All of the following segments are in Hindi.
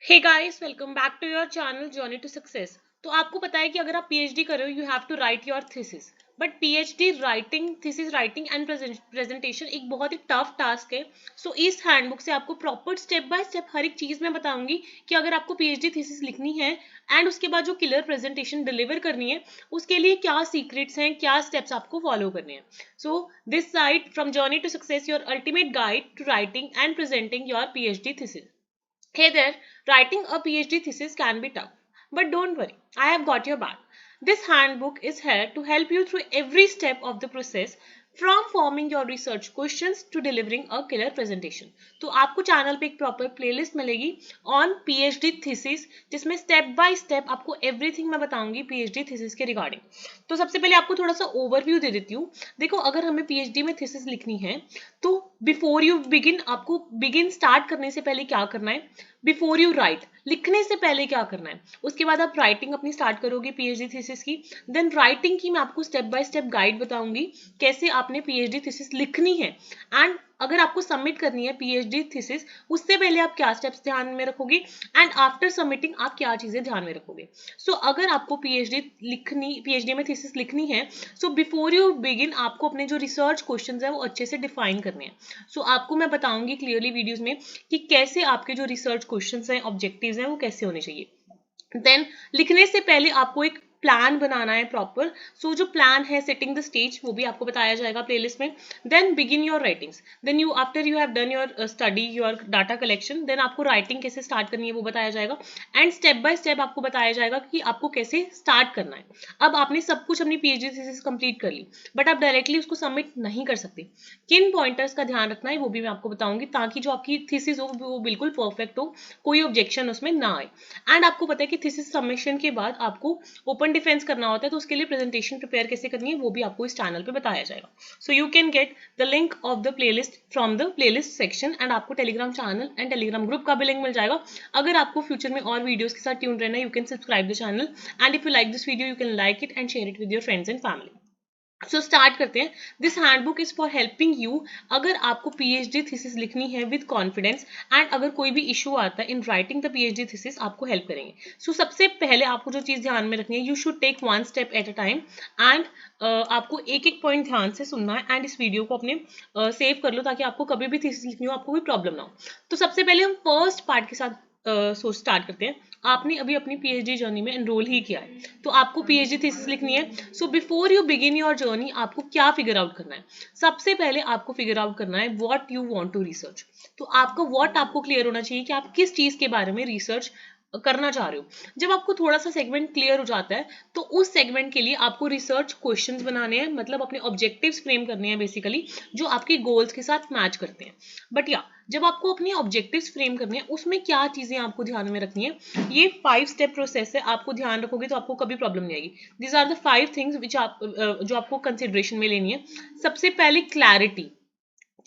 Hey guys, welcome back to your channel journey to success. तो आपको पता है कि अगर आप पीएचडी कर रहे हो, you have to write your thesis. But PhD writing, thesis writing and presentation एक बहुत ही टफ टास्क है। सो इस हैंडबुक से आपको प्रॉपर स्टेप बाय स्टेप हर एक चीज मैं बताऊंगी कि अगर आपको पीएचडी थीसिस लिखनी है एंड उसके बाद जो क्लियर प्रेजेंटेशन डिलीवर करनी है, उसके लिए क्या सीक्रेट्स हैं, क्या स्टेप्स आपको फॉलो करने हैं। So this site from journey to success, your ultimate guide to writing and presenting your PhD thesis. Hey there, writing a PhD thesis can be tough, but don't worry, I have got your back. This handbook is here to help you through every step of the process, from forming your research questions to delivering a killer presentation. तो आपको चैनल पे एक प्रॉपर प्लेलिस्ट मिलेगी ऑन पीएचडी थीसिस, जिसमें स्टेप बाय स्टेप आपको एवरीथिंग मैं बताऊंगी पीएचडी थीसिस के रिगार्डिंग। तो सबसे पहले आपको थोड़ा सा ओवरव्यू दे देती हूँ। देखो, अगर हमें पीएचडी में थीसिस लिखनी है तो बिफोर यू बिगिन, आपको बिगिन स्टार्ट करने से पहले क्या करना है, बिफोर यू राइट, लिखने से पहले क्या करना है, उसके बाद आप राइटिंग अपनी स्टार्ट करोगे पीएचडी थीसिस की। देन राइटिंग की मैं आपको स्टेप बाय स्टेप गाइड बताऊंगी कैसे आपने पीएचडी थीसिस लिखनी है। एंड अगर आपको सबमिट करनी है पीएचडी थीसिस, उससे पहले आप क्या स्टेप्स ध्यान में रखोगे एंड आफ्टर सबमिटिंग आप क्या चीजें ध्यान में रखोगे। सो अगर आपको पीएचडी में थीसिस लिखनी है, सो बिफोर यू बिगिन आपको अपने जो रिसर्च क्वेश्चंस है वो अच्छे से डिफाइन करने हैं। सो आपको मैं बताऊंगी क्लियरली वीडियोस में कि कैसे आपके जो रिसर्च क्वेश्चंस हैं, ऑब्जेक्टिव्स हैं, वो कैसे होने चाहिए। देन लिखने से पहले आपको एक प्लान बनाना है प्रॉपर। सो जो प्लान है, सेटिंग द स्टेज, वो भी आपको बताया जाएगा प्लेलिस्ट में। Then begin your writings. Then you after you have done your study, your data collection, then आपको राइटिंग कैसे स्टार्ट करनी है वो बताया जाएगा। एंड स्टेप बाय स्टेप आपको बताया जाएगा कि आपको कैसे स्टार्ट करना है। अब आपने सब कुछ अपनी पीएचडी थीसिस कंप्लीट कर ली, बट आप डायरेक्टली उसको सबमिट नहीं कर सकते। किन पॉइंटर्स का ध्यान रखना है वो भी मैं आपको बताऊंगी, ताकि जो आपकी थीसिस हो वो बिल्कुल परफेक्ट हो, कोई ऑब्जेक्शन उसमें ना आए। एंड आपको पता है कि थीसिस सबमिशन के बाद आपको ओपन डिफेंस करना होता है, तो उसके लिए प्रेजेंटेशन प्रिपेयर कैसे करनी है वो भी आपको इस चैनल पे बताया जाएगा। So you can get the link of the playlist from the playlist section, and आपको Telegram channel and Telegram group का भी लिंक मिल जाएगा। अगर आपको फ्यूचर में और वीडियोस के साथ ट्यून रहना है, you can subscribe the channel, and if you like this video you can like it and share it with your friends and family. So start करते हैं। This handbook is for helping you. अगर आपको पीएचडी थीसिस लिखनी है विद कॉन्फिडेंस एंड अगर कोई भी इशू आता है in writing the PhD thesis, आपको हेल्प करेंगे। सो सबसे पहले आपको जो चीज ध्यान में रखनी है, you should take one step at a time. And आपको एक एक पॉइंट ध्यान से सुनना है एंड इस वीडियो को अपने सेव कर लो, ताकि आपको कभी भी थीसिस लिखनी हो आपको कोई प्रॉब्लम ना हो। तो सबसे पहले हम फर्स्ट पार्ट के साथ सोच स्टार्ट करते हैं। आपने अभी अपनी पीएचडी जर्नी में एनरोल ही किया है, तो आपको पीएचडी थीसिस लिखनी है। सो before you begin your journey आपको क्या फिगर आउट करना है, सबसे पहले आपको फिगर आउट करना है what you want to research. तो आपका व्हाट आपको क्लियर होना चाहिए कि आप किस चीज के बारे में रिसर्च करना चाह रहे हो। जब आपको थोड़ा सा सेगमेंट क्लियर हो जाता है, तो उस सेगमेंट के लिए आपको रिसर्च क्वेश्चंस बनाने हैं, मतलब अपने ऑब्जेक्टिव्स फ्रेम करने हैं बेसिकली, जो आपके गोल्स के साथ मैच करते हैं। बट या जब आपको अपने ऑब्जेक्टिव्स फ्रेम करने हैं, उसमें क्या चीजें आपको ध्यान में रखनी है, ये 5 स्टेप प्रोसेस है। आपको ध्यान रखोगे तो आपको कभी प्रॉब्लम नहीं आएगी। These are the 5 things which आप जो आपको कंसिडरेशन में लेनी है। सबसे पहले क्लैरिटी,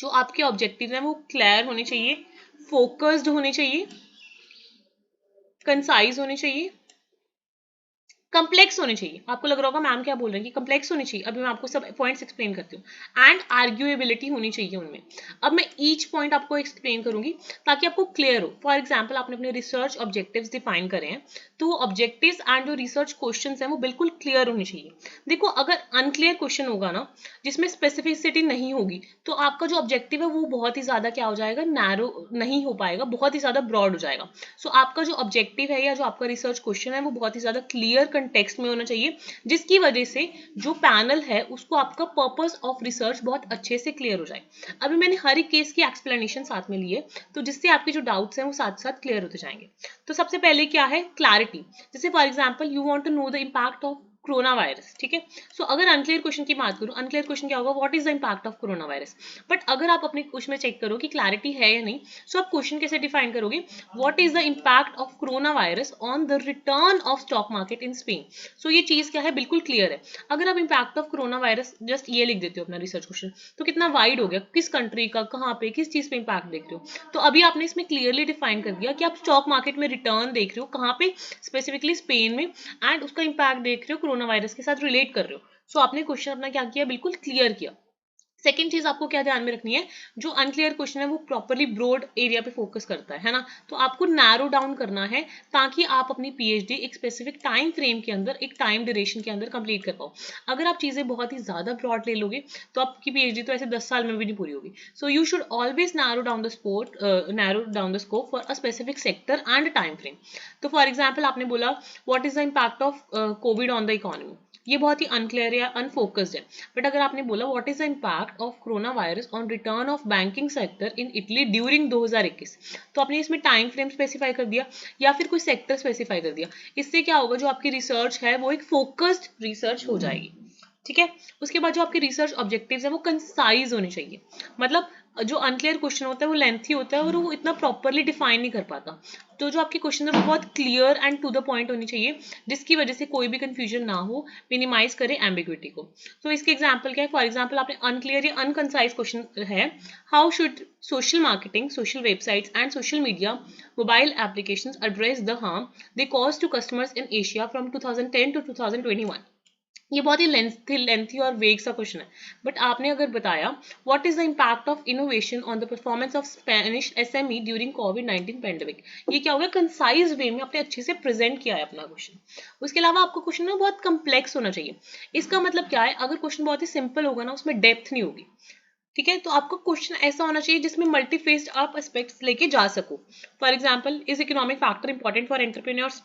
जो आपके ऑब्जेक्टिव है वो क्लियर होने चाहिए, फोकस्ड होने चाहिए, कंसाइज होने चाहिए, कम्प्लेक्स होने चाहिए। आपको लग रहा होगा मैम क्या बोल रहे हैं कि कम्प्लेक्स होनी चाहिए, अभी मैं आपको सब पॉइंट्स एक्सप्लेन करती हूँ। एंड आर्ग्यूएबिलिटी होनी चाहिए उनमें। अब मैं ईच पॉइंट आपको एक्सप्लेन करूंगी ताकि आपको क्लियर हो। फॉर एग्जाम्पल, आपने अपने रिसर्च ऑब्जेक्टिव्स डिफाइन करे हैं, तो वो ऑब्जेक्टिव्स एंड जो रिसर्च क्वेश्चन है वो बिल्कुल क्लियर होने चाहिए। देखो, अगर अनक्लियर क्वेश्चन होगा ना, जिसमें स्पेसिफिसिटी नहीं होगी, तो आपका जो ऑब्जेक्टिव है वो बहुत ही ज्यादा क्या हो जाएगा, नैरो नहीं हो पाएगा, बहुत ही ज्यादा ब्रॉड हो जाएगा। सो आपका जो ऑब्जेक्टिव है या जो आपका रिसर्च क्वेश्चन है वो बहुत ही ज्यादा क्लियर कंटेक्स्ट में होना चाहिए, जिसकी वजह से जो पैनल है उसको आपका पर्पस ऑफ रिसर्च बहुत अच्छे से क्लियर हो जाए। अभी मैंने हर एक केस की एक्सप्लेनेशन साथ में ली है, तो जिससे आपके जो डाउट्स हैं वो साथ साथ क्लियर होते जाएंगे। तो सबसे पहले क्या है, क्लैरिटी। जैसे for example, you want to know the impact of corona virus, ठीक है। सो अगर अनक्लियर क्वेश्चन की बात करूं, अनक्लियर क्वेश्चन क्या होगा, what is the impact of corona virus. But अगर आप अपने उसमें चेक करो कि क्लैरिटी है या नहीं, सो आप क्वेश्चन कैसे डिफाइन करोगे, what is the impact of corona virus on the return of stock market in Spain. So ये चीज क्या है, बिल्कुल क्लियर है। अगर आप impact of corona virus just ये लिख देते हो अपना रिसर्च क्वेश्चन, तो कितना वाइड हो गया, किस कंट्री का, कहाँ पे, किस चीज पे इम्पैक्ट देख रहे हो। तो अभी आपने इसमें क्लियरली डिफाइन कर दिया कि आप स्टॉक मार्केट में रिटर्न देख रहे हो, कहाँ पे, स्पेसिफिकली स्पेन में, एंड उसका इम्पैक्ट देख रहे हो कोरोना वायरस के साथ रिलेट कर रहे हो। सो आपने क्वेश्चन अपना क्या किया, बिल्कुल क्लियर किया। सेकेंड चीज आपको क्या ध्यान में रखनी है, जो अनक्लियर क्वेश्चन है वो प्रॉपरली ब्रॉड एरिया पे फोकस करता है ना, तो आपको नैरो डाउन करना है ताकि आप अपनी पीएचडी एक स्पेसिफिक टाइम फ्रेम के अंदर, एक टाइम ड्यूरेशन के अंदर कंप्लीट कर पाओ। अगर आप चीजें बहुत ही ज्यादा ब्रॉड ले लोगे तो आपकी पीएचडी तो ऐसे 10 साल में भी नहीं पूरी होगी। So you should always narrow down the scope for a specific sector and time frame. तो फॉर एग्जाम्पल आपने बोला what is the impact of Covid on the economy, ये बहुत ही अनक्लियर या अनफोकस्ड है। बट अगर आपने बोला what is the impact of corona virus on return of banking sector in Italy during 2021, तो आपने इसमें टाइम फ्रेम स्पेसिफाई कर दिया या फिर कोई सेक्टर स्पेसिफाई कर दिया। इससे क्या होगा, जो आपकी रिसर्च है वो एक फोकस्ड रिसर्च हो जाएगी। ठीक है, उसके बाद जो आपके रिसर्च ऑब्जेक्टिव्स है वो कंसाइज होने चाहिए। मतलब जो अनक्लियर क्वेश्चन होता है वो लेंथी होता है और वो इतना प्रॉपरली डिफाइन नहीं कर पाता। तो जो आपके क्वेश्चन है वो बहुत clear and to the point होनी चाहिए, जिसकी वजह से कोई भी कंफ्यूजन ना हो, मिनिमाइज करे एम्बिग्विटी को। तो इसके एग्जांपल क्या है, फॉर एग्जांपल आपने अनक्लियर या अनकंसाइज क्वेश्चन है, how should social marketing, social websites and social media mobile applications address the harm they cause to customers in Asia from 2010 to 2021। ये बहुत ही लेंथी और वेग सा क्वेश्चन है। बट आपने अगर बताया what is the impact of innovation on the performance of Spanish SME during covid pandemic, ये क्या हो गया, कंसाइज वे में आपने अच्छे से प्रेजेंट किया है अपना क्वेश्चन। उसके अलावा आपको क्वेश्चन ना बहुत कम्प्लेक्स होना चाहिए। इसका मतलब क्या है, अगर क्वेश्चन बहुत ही सिंपल होगा ना, उसमें डेप्थ नहीं होगी। ठीक है, तो आपका क्वेश्चन ऐसा होना चाहिए जिसमें मल्टी फेस्ड आप एस्पेक्ट्स लेके जा सको। For example, is economic factor important for entrepreneurs,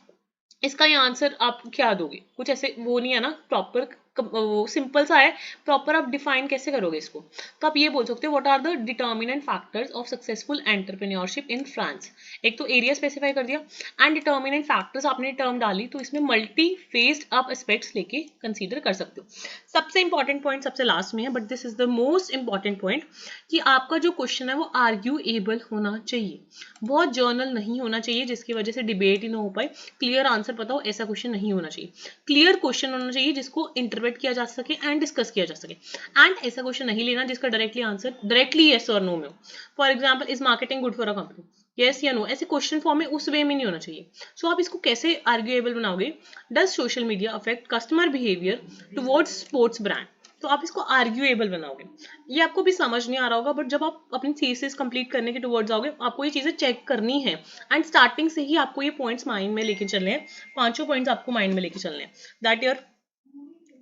इसका ये आंसर आप क्या दोगे, कुछ ऐसे वो नहीं है ना प्रॉपर, वो सिंपल सा है, प्रॉपर आप डिफाइन कैसे करोगे इसको। तो आप ये बोल सकते हो what are the determinant factors of successful entrepreneurship in France. एक तो एरिया स्पेसिफाई कर दिया, एंड डिटर्मिनेंट फैक्टर्स आपने टर्म डाली, तो इसमें मल्टी फेस्ड आप एस्पेक्ट्स लेके कंसीडर कर सकते हो। सबसे इंपॉर्टेंट पॉइंट सबसे लास्ट में है, but this is the most important point, कि आपका जो क्वेश्चन है वो आर्ग्यूएबल होना चाहिए। बहुत जर्नल नहीं होना चाहिए जिसकी वजह से डिबेट ही ना हो पाए, क्लियर आंसर पता हो, ऐसा क्वेश्चन नहीं होना चाहिए। क्लियर क्वेश्चन होना चाहिए जिसको इंटरप्रेट किया जा सके एंड डिस्कस किया जा सके। एंड ऐसा क्वेश्चन नहीं लेना जिसका डायरेक्टली आंसर डायरेक्टली यस और नो में हो। For example, is marketing good for a company, yes या नो, ऐसे क्वेश्चन फॉर्म में उस वे में नहीं होना चाहिए। सो आप इसको कैसे आर्ग्यूएबल बनाओगे, does social media affect customer behaviour towards sports brand, तो आप इसको आर्ग्यूएबल बनाओगे। ये आपको भी समझ नहीं आ रहा होगा, बट जब आप अपनी थीसिस कंप्लीट करने के टुवर्ड्स आओगे, आपको ये चीजें चेक करनी है, एंड स्टार्टिंग से ही आपको ये पॉइंट्स माइंड में लेके चलने हैं। 5 पॉइंट्स आपको माइंड में लेके चलने हैं, that your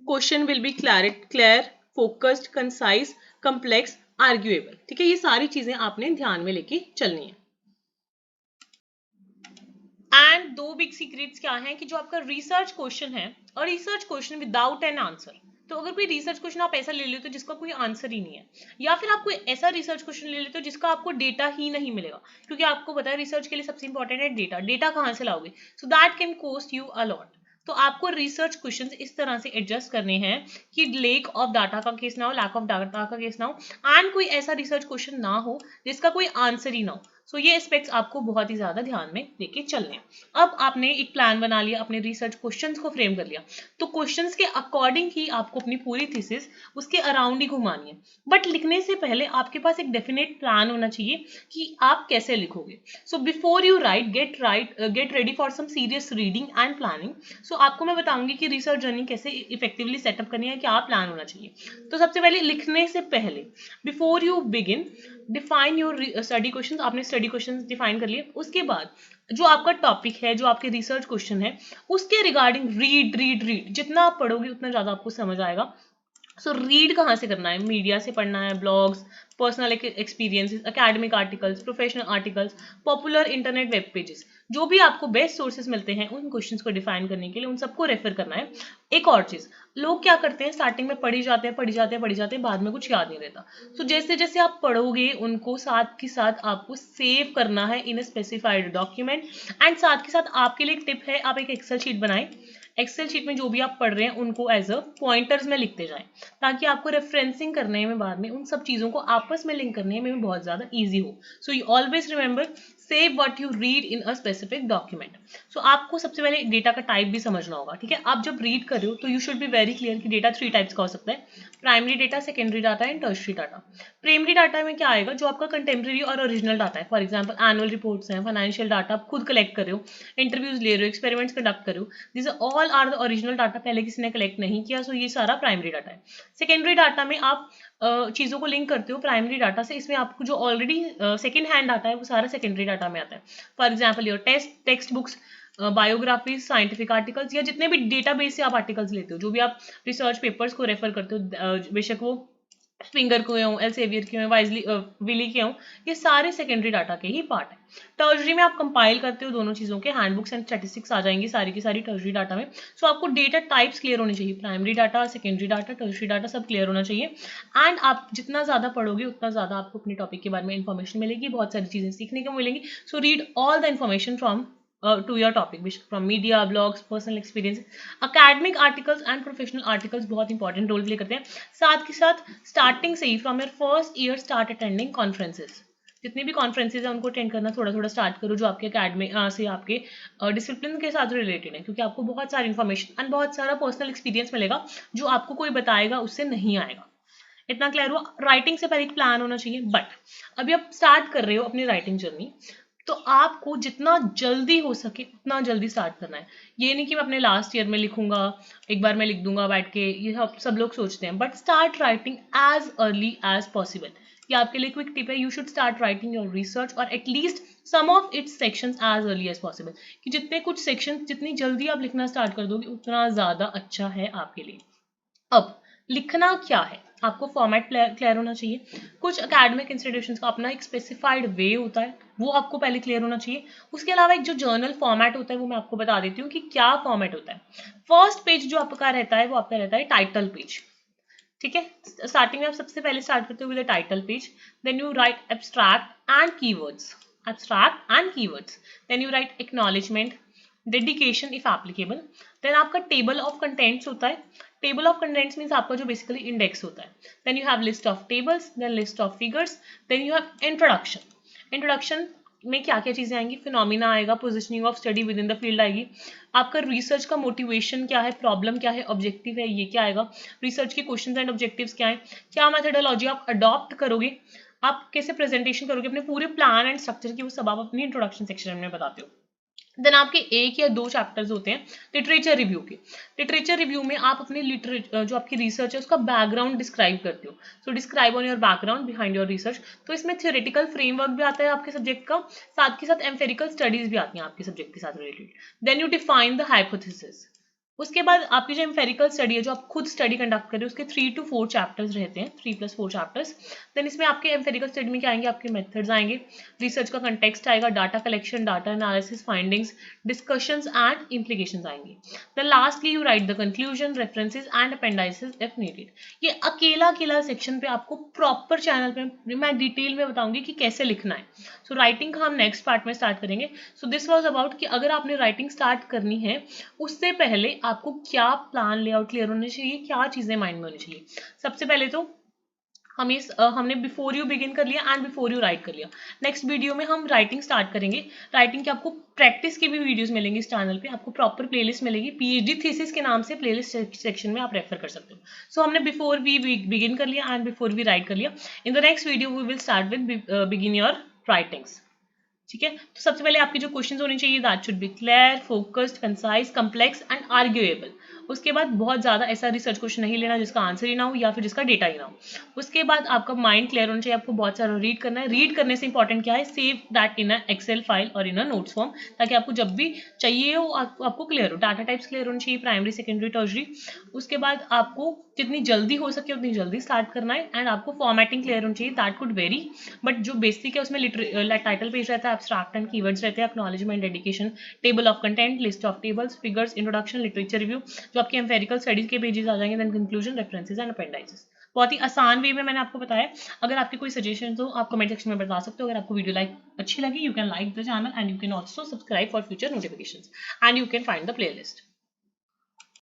question will be clear, focused, concise, complex, arguable. ठीक है, ये सारी चीजें आपने ध्यान में लेके चलनी है। एंड दो बिग सीक्रेट्स क्या हैं, कि जो आपका रिसर्च क्वेश्चन है, और research question without an answer, तो अगर कोई रिसर्च क्वेश्चन आप ऐसा ले लेते हो जिसका कोई आंसर ही नहीं है, या फिर आप कोई ऐसा रिसर्च क्वेश्चन ले लेते हो जिसका आपको डेटा ही नहीं मिलेगा, क्योंकि आपको पता है रिसर्च के लिए सबसे इंपॉर्टेंट है डेटा, डेटा कहाँ से लाओगे, so that can cost you a lot. तो आपको रिसर्च क्वेश्चंस इस तरह से एडजस्ट करने हैं कि लेक ऑफ डाटा का केस ना हो, लैक ऑफ डाटा का केस ना हो, एंड कोई ऐसा रिसर्च क्वेश्चन ना हो जिसका कोई आंसर ही ना हो। सो ये एस्पेक्ट्स आपको बहुत ही ज्यादा ध्यान में लेके चलने हैं। अब आपने एक प्लान बना लिया, अपने रिसर्च क्वेश्चंस को फ्रेम कर लिया, तो क्वेश्चंस के अकॉर्डिंग ही आपको अपनी पूरी थीसिस उसके अराउंड ही घुमानी है। बट लिखने से पहले आपके पास एक डेफिनेट प्लान होना चाहिए कि आप कैसे लिखोगे। So before you write, get ready for some serious reading and planning. So आपको मैं बताऊंगी कि रिसर्च जर्नी कैसे इफेक्टिवली सेटअप करनी है, क्या प्लान होना चाहिए। तो सबसे पहले लिखने से पहले, before you begin, define your study questions. आपने स्टडी क्वेश्चंस डिफाइन कर लिए, उसके बाद जो आपका टॉपिक है, जो आपके रिसर्च क्वेश्चन है, उसके रिगार्डिंग रीड रीड रीड, जितना आप पढ़ोगे उतना ज्यादा आपको समझ आएगा। सो रीड कहाँ से करना है, मीडिया से पढ़ना है, blogs, personal experiences, academic articles, professional articles, popular internet web pages, जो भी आपको बेस्ट सोर्सेज मिलते हैं उन क्वेश्चंस को डिफाइन करने के लिए उन सबको रेफर करना है। एक और चीज, लोग क्या करते हैं, स्टार्टिंग में पढ़ी जाते हैं, बाद में कुछ याद नहीं रहता। तो जैसे जैसे आप पढ़ोगे उनको, साथ के साथ आपको सेव करना है इन स्पेसिफाइड डॉक्यूमेंट। एंड साथ के साथ आपके लिए एक टिप है, आप एक एक्सेल शीट बनाएं। एक्सेल शीट में जो भी आप पढ़ रहे हैं उनको एज अ पॉइंटर्स में लिखते जाएं, ताकि आपको रेफरेंसिंग करने में बाद में उन सब चीजों को आपस में लिंक करने में बहुत ज्यादा इजी हो। So you always remember, save what you read in a specific document. So आपको सबसे पहले डेटा का टाइप भी समझना होगा, ठीक है। आप जब रीड कर रहे हो तो you should be very clear कि डेटा 3 टाइप्स का हो सकता है, primary data, secondary data and tertiary data. Primary data में क्या आएगा, जो आपका कंटेम्प्रेरी और ओरिजिनल डाटा है। फॉर एग्जाम्पल एनुअल रिपोर्ट्स हैं, फाइनेंशियल डाटा आप खुद कलेक्ट कर रहे हो, इंटरव्यूज ले रहे हो, एक्सपेरिमेंट्स कंडक्ट कर रहे हो, this all are the original data, पहले किसी ने कलेक्ट नहीं किया, सो ये सारा प्राइमरी डाटा है। सेकेंडरी डाटा में आप चीज़ों को लिंक करते हो प्राइमरी डाटा से, इसमें आपको जो ऑलरेडी सेकेंड हैंड डाटा है वो सारा सेकेंडरी डाटा में आता है। For example your text books, biographies, scientific articles, या जितने भी डेटाबेस से आप आर्टिकल्स लेते हो, जो भी आप रिसर्च पेपर्स को रेफर करते हो, बेशक वो फिंगर के हों, एल्सेवियर के हों, वाइजली विली के हों, ये सारे सेकेंडरी डाटा के ही पार्ट है। टर्शरी में आप कंपाइल करते हो दोनों चीज़ों के, हैंडबुक्स एंड स्टैटिस्टिक्स आ जाएंगी सारी की सारी टर्शरी डाटा में। सो आपको डेटा टाइप्स क्लियर होने चाहिए, primary data, secondary data, tertiary data, सब क्लियर होना चाहिए। एंड आप जितना ज़्यादा पढ़ोगे उतना ज़्यादा आपको अपने टॉपिक के बारे में इन्फॉर्मेशन मिलेगी, बहुत सारी चीज़ें सीखने को मिलेंगी। So read all the information from to your topic, from media, blogs, personal experience, academic articles and professional articles बहुत इंपॉर्टेंट रोल प्ले करते हैं। साथ के साथ स्टार्टिंग से ही from your first year start attending conferences, जितनी भी कॉन्फ्रेंसेज है उनको अटेंड करना थोड़ा थोड़ा स्टार्ट करो, जो आपके अकेडमी से आपके डिसिप्लिन के साथ रिलेटेड है, क्योंकि आपको बहुत सारी इन्फॉर्मेशन एंड बहुत सारा पर्सनल एक्सपीरियंस मिलेगा जो आपको कोई बताएगा उससे नहीं आएगा। इतना क्लियर हुआ। राइटिंग से पहले एक प्लान होना चाहिए, बट अभी आप स्टार्ट कर रहे हो अपनी राइटिंग जर्नी, तो आपको जितना जल्दी हो सके उतना जल्दी स्टार्ट करना है। ये नहीं कि मैं अपने लास्ट ईयर में लिखूंगा, एक बार मैं लिख दूंगा बैठ के, ये सब लोग सोचते हैं, but start writing as early as possible. ये आपके लिए क्विक टिप है, you should start writing your research और at least some of its sections as early as possible, कि जितने कुछ सेक्शन जितनी जल्दी आप लिखना स्टार्ट कर दोगे उतना ज़्यादा अच्छा है आपके लिए। अब लिखना क्या है, आपको फॉर्मेट क्लियर होना चाहिए। कुछ एकेडमिक इंस्टीट्यूशंस का अपना एक स्पेसिफाइड वे होता है, वो आपको पहले क्लियर होना चाहिए। उसके अलावा एक जो जर्नल फॉर्मेट होता है वो मैं आपको बता देती हूँ कि क्या फॉर्मेट होता है। फर्स्ट पेज जो आपका रहता है वो आपका रहता है टाइटल पेज, ठीक है। स्टार्टिंग में आप सबसे पहले स्टार्ट करते हो with the title page, then you write abstract and keywords, abstract and keywords, then you write acknowledgement, dedication if applicable, then आपका टेबल ऑफ कंटेंट्स होता है। टेबल ऑफ कंटेंट्स मीन्स आपका जो बेसिकली इंडेक्स होता है। Then you have list of tables, then list of figures, then you have introduction. Introduction में क्या क्या चीज़ें आएंगी, फिनोमिना आएगा, positioning of study within the field आएगी, आपका रिसर्च का मोटिवेशन क्या है, प्रॉब्लम क्या है, ऑब्जेक्टिव है, ये क्या आएगा, रिसर्च के क्वेश्चंस एंड ऑब्जेक्टिव्स क्या है, क्या मेथोडोलॉजी आप अडॉप्ट करोगे, आप कैसे प्रेजेंटेशन करोगे अपने पूरे प्लान एंड स्ट्रक्चर की, वो सब आप अपनी इंट्रोडक्शन सेक्शन में बताते हो। देन आपके एक या दो चैप्टर्स होते हैं लिटरेचर रिव्यू के। लिटरेचर रिव्यू में आप अपने जो आपकी रिसर्च है उसका बैकग्राउंड डिस्क्राइब करते हो। So describe on your background behind your research. तो इसमें थ्योरेटिकल फ्रेमवर्क भी आता है आपके सब्जेक्ट का, साथ के साथ एम्पेरिकल स्टडीज भी आती हैं आपके सब्जेक्ट के साथ related. Then you define the hypothesis. उसके बाद आपकी जो एम्पेरिकल स्टडी है, जो आप खुद स्टडी कंडक्ट कर रहे हो, उसके 3 to 4 चैप्टर्स रहते हैं, 3+4 चैप्टर्स। देन इसमें आपके एम्पेरिकल स्टडी में क्या आएंगे, आपके मेथड्स आएंगे, रिसर्च का कंटेक्स्ट आएगा, data collection, data analysis, findings, discussions and implications आएंगे। Then lastly you write the conclusion, references and appendices if needed. ये अकेला सेक्शन पे आपको प्रॉपर चैनल पे मैं डिटेल में बताऊंगी कि कैसे लिखना है। सो राइटिंग का हम नेक्स्ट पार्ट में स्टार्ट करेंगे। सो दिस वॉज अबाउट कि अगर आपने राइटिंग स्टार्ट करनी है उससे पहले आपको क्या प्लान लेआउट क्लियर होने चाहिए, क्या चीजें माइंड में होनी चाहिए। सबसे पहले तो हमने बिफोर यू बिगिन कर लिया एंड बिफोर यू राइट कर लिया। नेक्स्ट वीडियो में हम राइटिंग स्टार्ट करेंगे। राइटिंग के आपको प्रैक्टिस की भी वीडियोस मिलेंगी इस चैनल पे, आपको प्रॉपर प्लेलिस्ट मिलेगी, पीएचडी थीसिस के नाम से प्लेलिस्ट सेक्शन में आप रेफर कर सकते हो। सो हमने बिफोर वी बिगिन कर लिया एंड बिफोर वी राइट कर लिया। In the next video we will start with begin your writings, ठीक है। तो सबसे पहले आपके जो क्वेश्चंस होने चाहिए, that should be clear, focused, concise, complex and arguable. उसके बाद बहुत ज़्यादा ऐसा रिसर्च क्वेश्चन नहीं लेना जिसका आंसर ही ना हो या फिर जिसका डेटा ही ना हो। उसके बाद आपका माइंड क्लियर होना चाहिए, आपको बहुत सारा रीड करना है। रीड करने से इंपॉर्टेंट क्या है, save that in a excel file और इन अ नोट्स फॉर्म, ताकि आपको जब भी चाहिए हो आपको क्लियर हो। डाटा टाइप्स क्लियर होनी चाहिए, प्राइमरी, सेकेंडरी, टर्शरी। उसके बाद आपको जितनी जल्दी हो सके उतनी जल्दी स्टार्ट करना है एंड आपको फॉर्मेटिंग क्लियर होनी चाहिए, दैट कुड वेरी, बट जो बेसिक है उसमें टाइटल पेज रहता है, एब्स्ट्रैक्ट एंड कीवर्ड्स रहते हैं, acknowledgement, dedication, table of content, list of tables, figures, introduction, literature review, जो आपके एम्पेरिकल स्टडीज के पेजेस आ जाएंगे, देन कंक्लूजन, रेफरेंसेस एंड अपेंडाइसेस। बहुत ही आसान वे में मैंने आपको बताया। अगर आपके कोई सजेशन हो आप कमेंट सेक्शन में बता सकते हो। अगर आपको वीडियो अच्छी लगी, you can like the channel and you can also subscribe for future notifications and you can find the playlist.